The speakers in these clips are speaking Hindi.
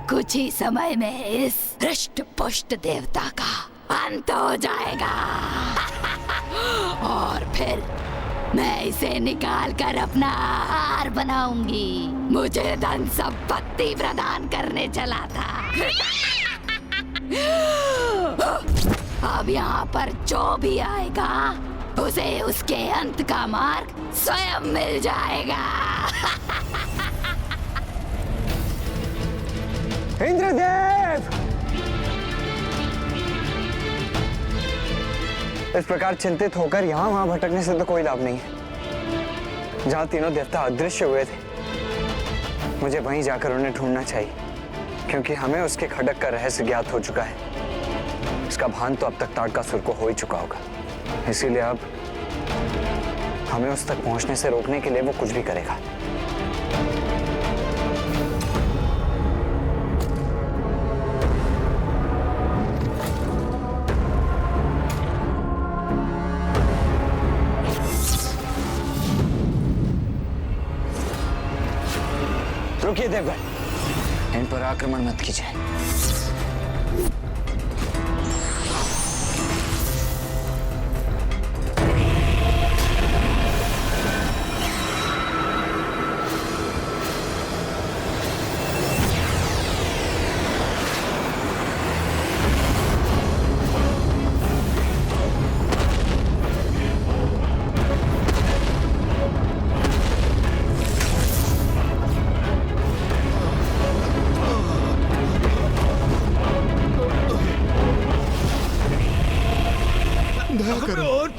कुछ ही समय में इस हृष्ट पुष्ट देवता का अंत हो जाएगा। और फिर मैं इसे निकाल कर अपना आहार बनाऊंगी। मुझे धन संपत्ति प्रदान करने चला था। अब यहाँ पर जो भी आएगा उसे उसके अंत का मार्ग स्वयं मिल जाएगा। इंद्रदेव! इस प्रकार चिंतित होकर यहाँ वहां भटकने से तो कोई लाभ नहीं है। जहाँ तीनों देवता अदृश्य हुए थे, मुझे वहीं जाकर उन्हें ढूंढना चाहिए, क्योंकि हमें उसके खड्ग का रहस्य ज्ञात हो चुका है। इसका भान तो अब तक ताड़कासुर को हो ही चुका होगा, इसीलिए अब हमें उस तक पहुंचने से रोकने के लिए वो कुछ भी करेगा। रुकिए देवगण, इन पर आक्रमण मत कीजिए।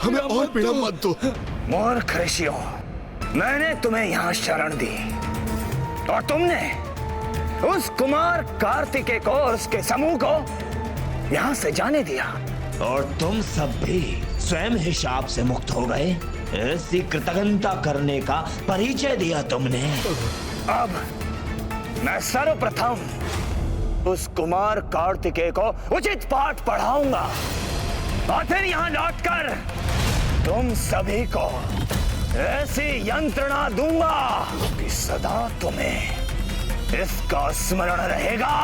हमें और पीड़ा मत दो। मूर्ख ऋषियों, मैंने तुम्हें यहाँ शरण दी और तुमने उस कुमार कार्तिकेय को और उसके समूह को यहाँ से जाने दिया। और तुम सब भी स्वयं हिसाब से मुक्त हो गए। ऐसी कृतज्ञता करने का परिचय दिया तुमने। अब मैं सर्वप्रथम उस कुमार कार्तिकेय को उचित पाठ पढ़ाऊंगा और फिर यहाँ लौटकर तुम सभी को ऐसी यंत्रणा दूंगा कि सदा तुम्हें इसका स्मरण रहेगा।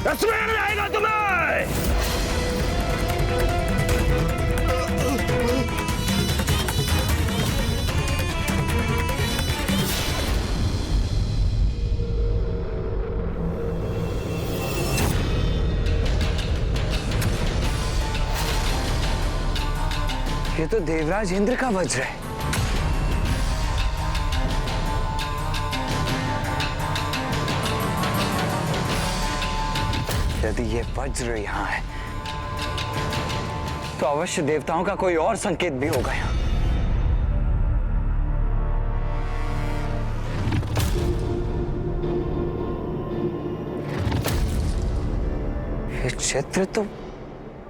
स्मरण रहेगा तुम्हें। ये तो देवराज इंद्र का वज्र है। यदि ये वज्र यहाँ है तो अवश्य देवताओं का कोई और संकेत भी होगा यहाँ। ये चित्र तो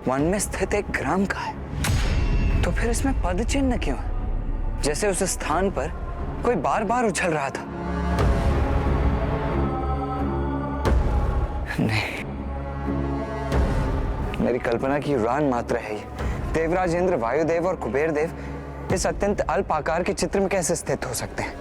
वन में स्थित एक ग्राम का है, तो फिर इसमें पद चिन्ह क्यों है? जैसे उस स्थान पर कोई बार बार उछल रहा था। नहीं, मेरी कल्पना की उड़ान मात्र है ये। देवराज इंद्र, वायुदेव और कुबेर देव इस अत्यंत अल्प आकार के चित्र में कैसे स्थित हो सकते हैं?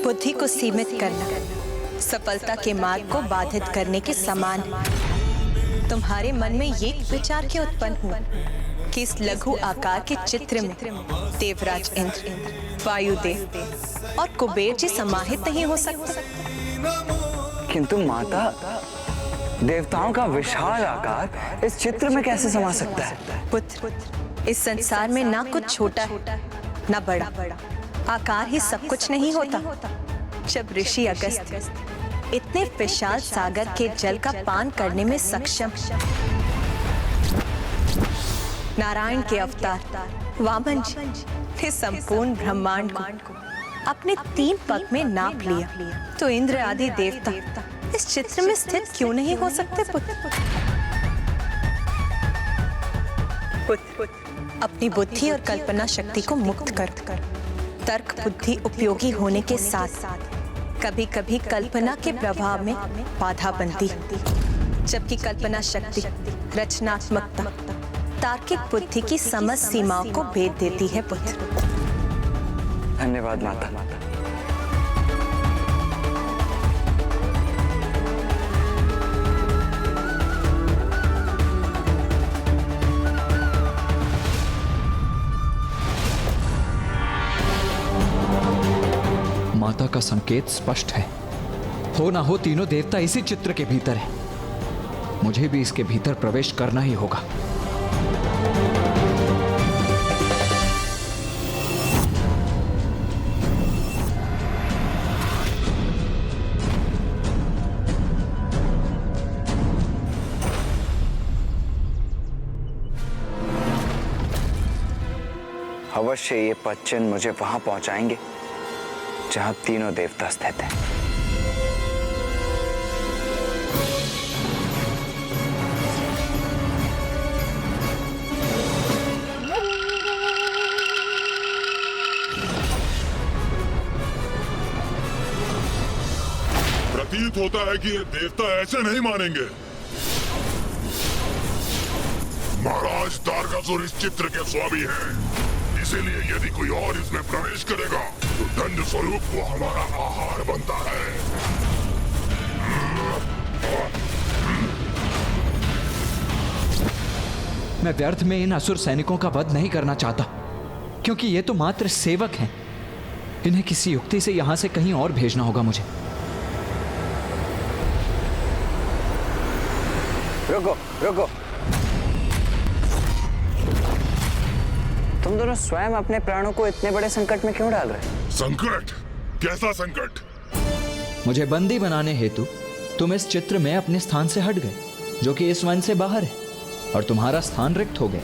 बुद्धि को सीमित करना सफलता के मार्ग को बाधित करने के समान है। तुम्हारे मन में ये विचार क्यों उत्पन्न हुआ कि इस लघु आकार के चित्र में देवराज इंद्र, वायुदेव और कुबेर जी समाहित नहीं हो सकते? किंतु माता, देवताओं का विशाल आकार इस चित्र में कैसे समा सकता है? पुत्र, इस संसार में ना कुछ छोटा है ना बड़ा, आकार ही सब कुछ नहीं होता। जब ऋषि अगस्त्य इतने विशाल सागर के जल का पान करने में सक्षम, नारायण के अवतार वामन जी ने संपूर्ण ब्रह्मांड को अपने 3 पग में नाप लिया, तो इंद्र आदि देवता इस चित्र में स्थित क्यों नहीं हो सकते पुत्र? अपनी बुद्धि और कल्पना शक्ति को मुक्त कर। तर्क बुद्धि उपयोगी होने के साथ कभी कभी कल्पना के प्रभाव में बाधा बनती, जबकि कल्पना शक्ति, रचनात्मकता, तार्किक बुद्धि की समझ सीमाओं को भेद देती है पुत्र। धन्यवाद माता। माता का संकेत स्पष्ट है। हो ना हो तीनों देवता इसी चित्र के भीतर है। मुझे भी इसके भीतर प्रवेश करना ही होगा। अवश्य ये पदचिन्ह मुझे वहां पहुंचाएंगे जहां तीनों देवता स्थित हैं। प्रतीत होता है कि ये देवता ऐसे नहीं मानेंगे। महाराज तारकासुर इस चित्र के स्वामी हैं, इसीलिए यदि कोई और इसमें प्रवेश करेगा तो दंड स्वरूप वो हमारा आहार बनता है। मैं व्यर्थ में इन असुर सैनिकों का वध नहीं करना चाहता, क्योंकि ये तो मात्र सेवक हैं। इन्हें किसी युक्ति से यहां से कहीं और भेजना होगा मुझे। रुको रुको, तुम दोनों स्वयं अपने प्राणों को इतने बड़े संकट में क्यों डाल रहे? संकट? कैसा संकट? मुझे बंदी बनाने हेतु तुम इस चित्र में अपने स्थान से हट गए, जो कि इस वन से बाहर है, और तुम्हारा स्थान रिक्त हो गया।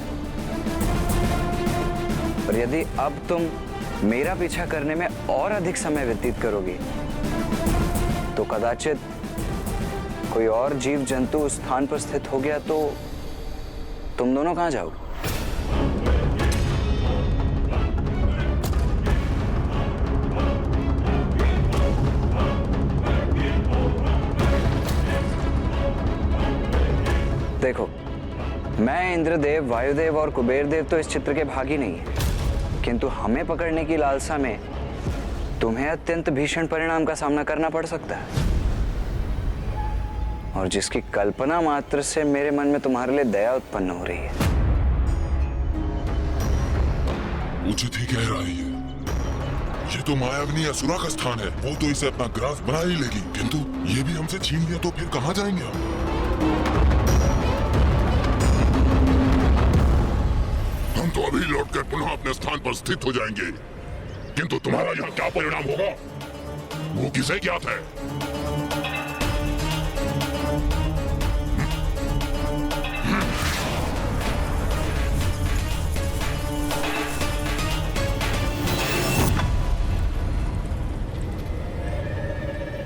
और यदि अब तुम मेरा पीछा करने में और अधिक समय व्यतीत करोगी तो कदाचित कोई और जीव जंतु उस स्थान पर स्थित हो गया तो तुम दोनों कहां जाओगे? देखो, मैं इंद्रदेव, वायुदेव और कुबेर देव तो इस चित्र के भागी नहीं है, किंतु हमें पकड़ने की लालसा में तुम्हें अत्यंत भीषण परिणाम का सामना करना पड़ सकता है, और जिसकी कल्पना मात्र से मेरे मन में तुम्हारे लिए दया उत्पन्न हो रही है। उचित ही कह रही है। ये तो मायाविनी असुरा का स्थान है, वो तो इसे अपना ग्रास बना ही लेगी, किंतु ये भी हमसे छीन लिया तो फिर कहां जाएंगे हम? हम तो अभी लौटकर पुनः अपने स्थान पर स्थित हो जाएंगे, किंतु तुम्हारा यहाँ क्या परिणाम होगा वो किसे ज्ञात है?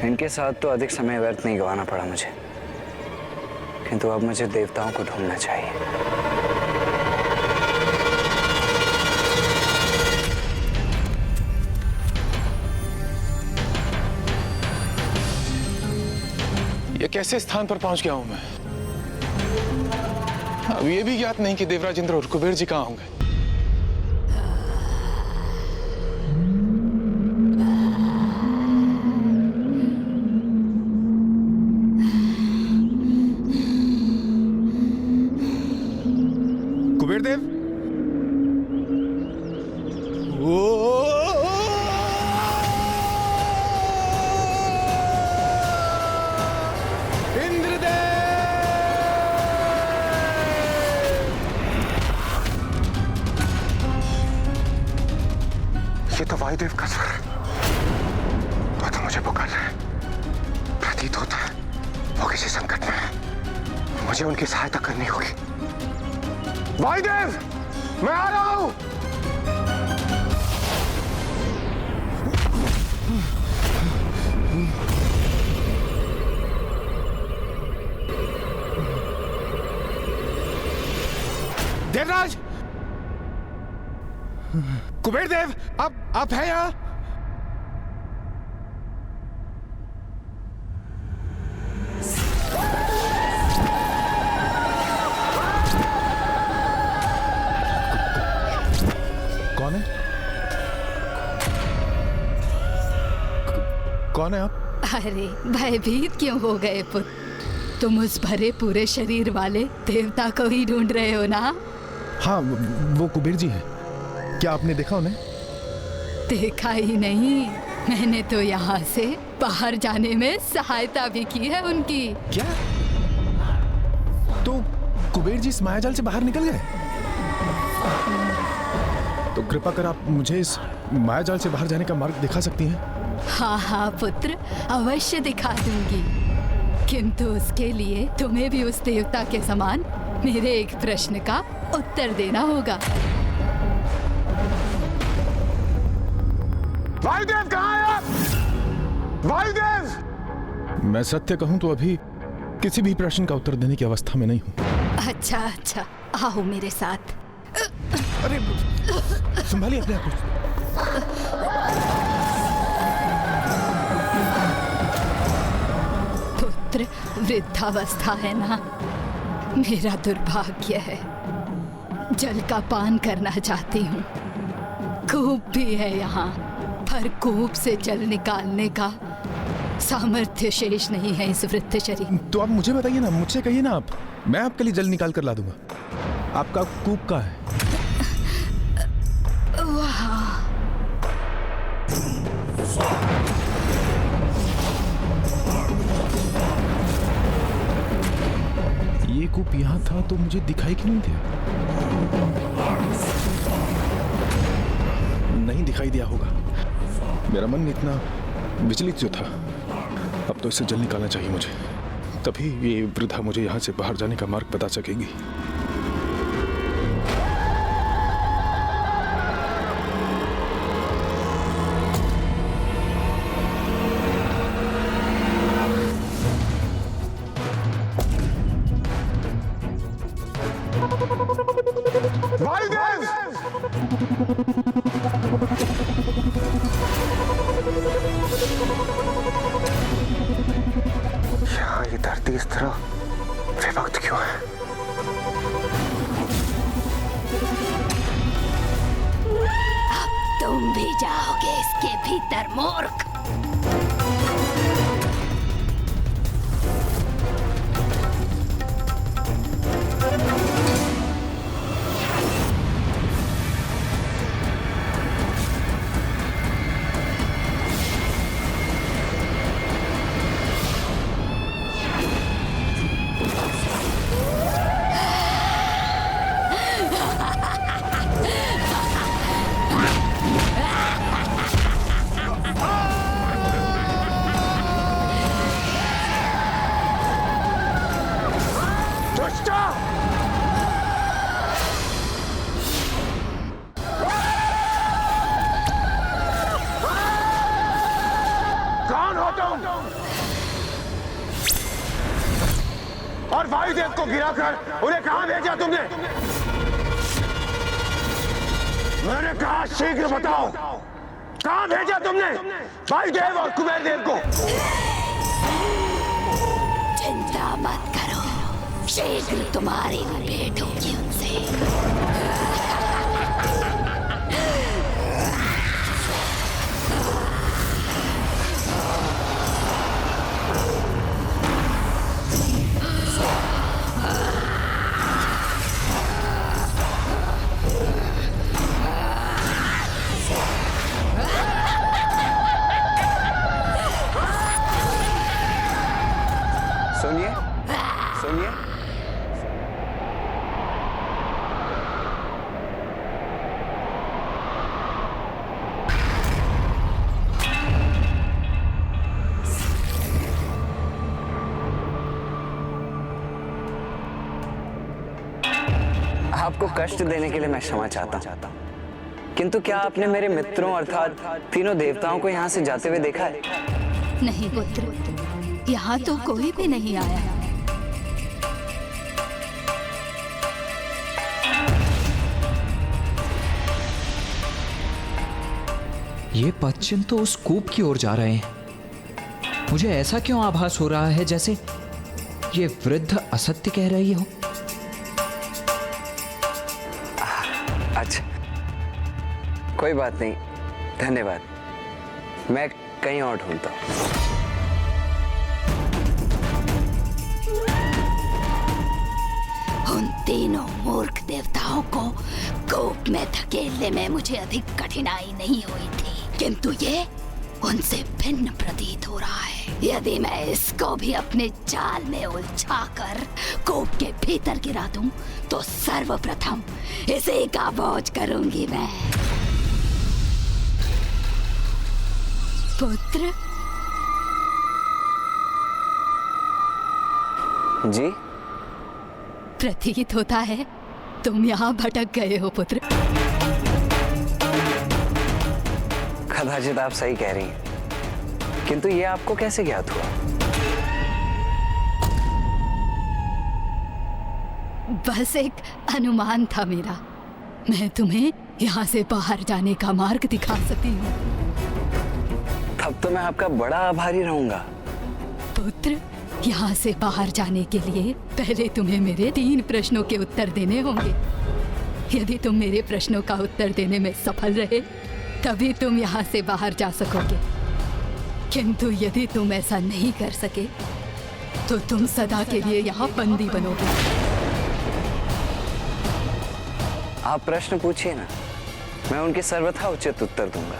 इनके साथ तो अधिक समय व्यर्थ नहीं गंवाना पड़ा मुझे, किंतु अब मुझे देवताओं को ढूंढना चाहिए। ये कैसे स्थान पर पहुंच गया हूं मैं? अब ये भी ज्ञात नहीं कि देवराज इंद्र और कुबेर जी कहां होंगे। कुबेर देव, ये तो वायुदेव का स्वर है। वो तो मुझे पुकार रहे हैं। प्रतीत होता है वो किसी संकट में है। मुझे उनकी सहायता करनी होगी। वायुदेव, मैं आ रहा हूं। देवराज! कुबेर देव, आप हैं यहाँ? कौन है? कौन है आप? अरे भयभीत क्यों हो गए पुत्र? तुम उस भरे पूरे शरीर वाले देवता को ही ढूंढ रहे हो ना? हाँ, वो कुबेर जी हैं। क्या आपने देखा उन्हें? देखा ही नहीं, मैंने तो यहाँ से बाहर जाने में सहायता भी की है उनकी। क्या? तो कुबेर जी इस मायाजाल से बाहर निकल गए? तो कृपा कर आप मुझे इस मायाजाल से बाहर जाने का मार्ग दिखा सकती हैं? हाँ हाँ पुत्र, अवश्य दिखा दूंगी, किंतु उसके लिए तुम्हें भी उस देवता के समान मेरे एक प्रश्न का उत्तर देना होगा। वायुदेव कहाँ हैं आप? वायुदेव! मैं सत्य कहूं तो अभी किसी भी प्रश्न का उत्तर देने की अवस्था में नहीं हूं। अच्छा अच्छा, आओ मेरे साथ। अरे संभालिए अपने आप को। पुत्र, वृद्धावस्था है ना, मेरा दुर्भाग्य है। जल का पान करना चाहती हूँ, कूप भी है यहाँ, पर कूप से जल निकालने का सामर्थ्य शेष नहीं है इस वृद्ध शरीर। तो आप मुझे बताइए ना, मुझसे कहिए ना, आप, मैं आपके लिए जल निकाल कर ला दूंगा। आपका कूप कहाँ है? ये कूप यहाँ था तो मुझे दिखाई क्यों नहीं दिया? नहीं दिखाई दिया होगा। मेरा मन इतना विचलित जो था, अब तो इससे जल निकालना चाहिए मुझे, तभी ये वृद्धा मुझे यहाँ से बाहर जाने का मार्ग बता सकेगी। यहाँ ये धरती इस तरह विभक्त क्यों है? अब तुम भी जाओगे इसके भीतर, मूर्ख। और वायुदेव को गिराकर उन्हें कहां भेजा तुमने? मैंने कहा शीघ्र बताओ, कहां भेजा तुमने वायुदेव और कुबेर देव को? चिंता मत करो, शीघ्र तुम्हारी भेंट होगी उनसे। सुनिए, सुनिए, आपको कष्ट देने के लिए मैं क्षमा चाहता हूं, किंतु क्या आपने मेरे मित्रों अर्थात तीनों देवताओं को यहाँ से जाते हुए देखा है? नहीं पुत्र, यहाँ तो कोई भी नहीं आया। ये पश्चिम तो उस कूप की ओर जा रहे हैं। मुझे ऐसा क्यों आभास हो रहा है जैसे ये वृद्ध असत्य कह रही हो। अच्छा, कोई बात नहीं, धन्यवाद। मैं कहीं और ढूंढता हूँ। उन तीनों मूर्ख देवताओं को कूप में धकेलने में मुझे अधिक कठिनाई नहीं हुई थी, किंतु ये उनसे भिन्न प्रतीत हो रहा है। यदि मैं इसको भी अपने जाल में उलझाकर कूप के भीतर गिरा दूं, तो सर्वप्रथम इसे का बोझ करूंगी मैं। पुत्र जी, प्रतीत होता है तुम यहाँ भटक गए हो पुत्र। कदाचित आप सही कह रही हैं, किंतु ये आपको कैसे ज्ञात हुआ? बस एक अनुमान था मेरा। मैं तुम्हें यहाँ से बाहर जाने का मार्ग दिखा सकती हूँ। तब तो मैं आपका बड़ा आभारी रहूंगा। पुत्र, यहाँ से बाहर जाने के लिए पहले तुम्हें मेरे 3 प्रश्नों के उत्तर देने होंगे। यदि तुम मेरे प्रश्नों का उत्तर देने में सफल रहे, तभी तुम यहाँ से बाहर जा सकोगे। किंतु यदि तुम ऐसा नहीं कर सके, तो तुम सदा के लिए यहाँ बंदी बनोगे। आप प्रश्न पूछिए ना, मैं उनके सर्वथा उचित उत्तर दूंगा।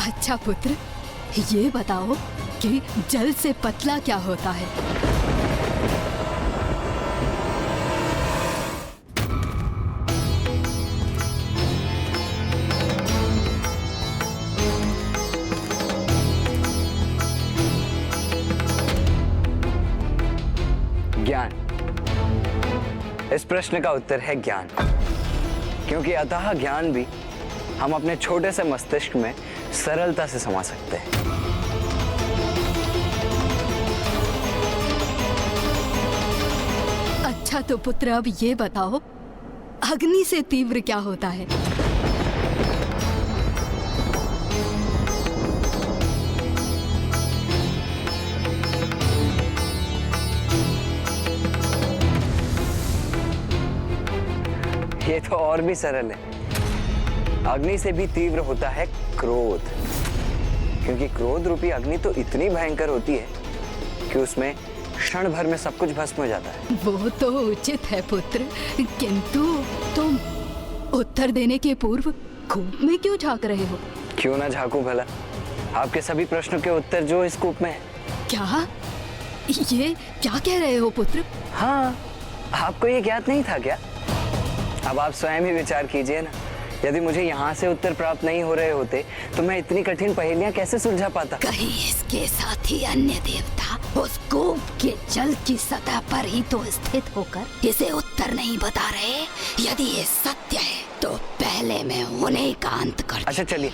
अच्छा पुत्र, ये बताओ कि जल से पतला क्या होता है? ज्ञान। इस प्रश्न का उत्तर है ज्ञान, क्योंकि अतः ज्ञान भी हम अपने छोटे से मस्तिष्क में सरलता से समा सकते हैं। अच्छा तो पुत्र, अब ये बताओ, अग्नि से तीव्र क्या होता है? ये तो और भी सरल है। अग्नि से भी तीव्र होता है क्रोध, क्योंकि क्रोध रूपी अग्नि तो इतनी भयंकर होती है कि उसमें क्षण भर में सब कुछ भस्म हो जाता है। वो तो उचित है पुत्र, किंतु तुम उत्तर देने के पूर्व कूप में क्यों झांक रहे हो? क्यों ना झांकूं भला? आपके सभी प्रश्नों के उत्तर जो इस कूप में है। क्या? ये क्या कह रहे हो पुत्र? हाँ, आपको ये ज्ञात नहीं था क्या? अब आप स्वयं ही विचार कीजिए ना, यदि मुझे यहाँ से उत्तर प्राप्त नहीं हो रहे होते तो मैं इतनी कठिन पहेलियां कैसे सुलझा पाता? कहीं इसके साथ ही अन्य देवता उस कूप के जल की सतह पर ही तो स्थित होकर इसे उत्तर नहीं बता रहे। यदि ये सत्य है तो पहले मैं उन्हें का अंत कर। अच्छा चलिए,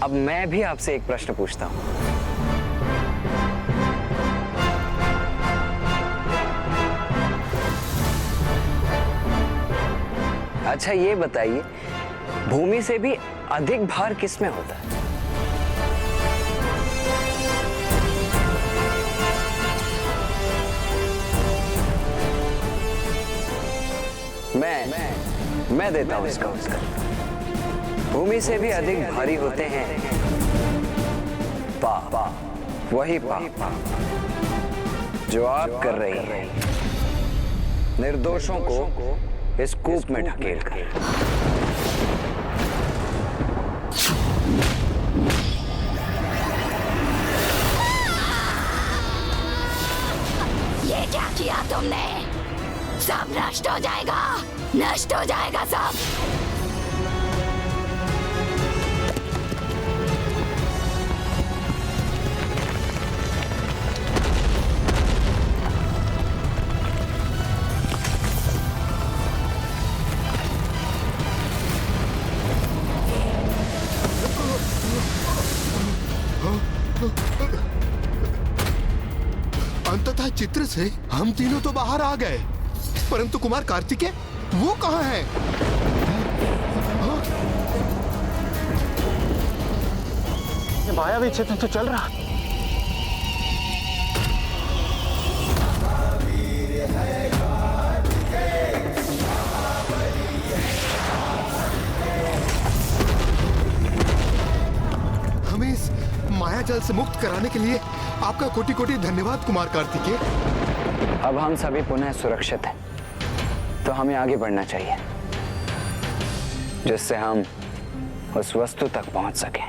अब मैं भी आपसे एक प्रश्न पूछता हूँ। अच्छा ये बताइए, भूमि से भी अधिक भार किस में होता है? मैं देता हूं इसका उत्तर। भूमि से भी अधिक भारी होते हैं पाप, वही पाप जो आप कर रही हैं, निर्दोषों को इस कूप में ढकेल कर। ये क्या किया तुमने? सब नष्ट हो जाएगा, नष्ट हो जाएगा सब। अंततः चित्र से हम तीनों तो बाहर आ गए, परंतु कुमार कार्तिकेय वो कहाँ है? मायावी क्षेत्र तो चल रहा। हमें इस माया जाल से मुक्त कराने के लिए आपका कोटि कोटि धन्यवाद कुमार कार्तिकेय। अब हम सभी पुनः सुरक्षित हैं, तो हमें आगे बढ़ना चाहिए जिससे हम उस वस्तु तक पहुंच सकें।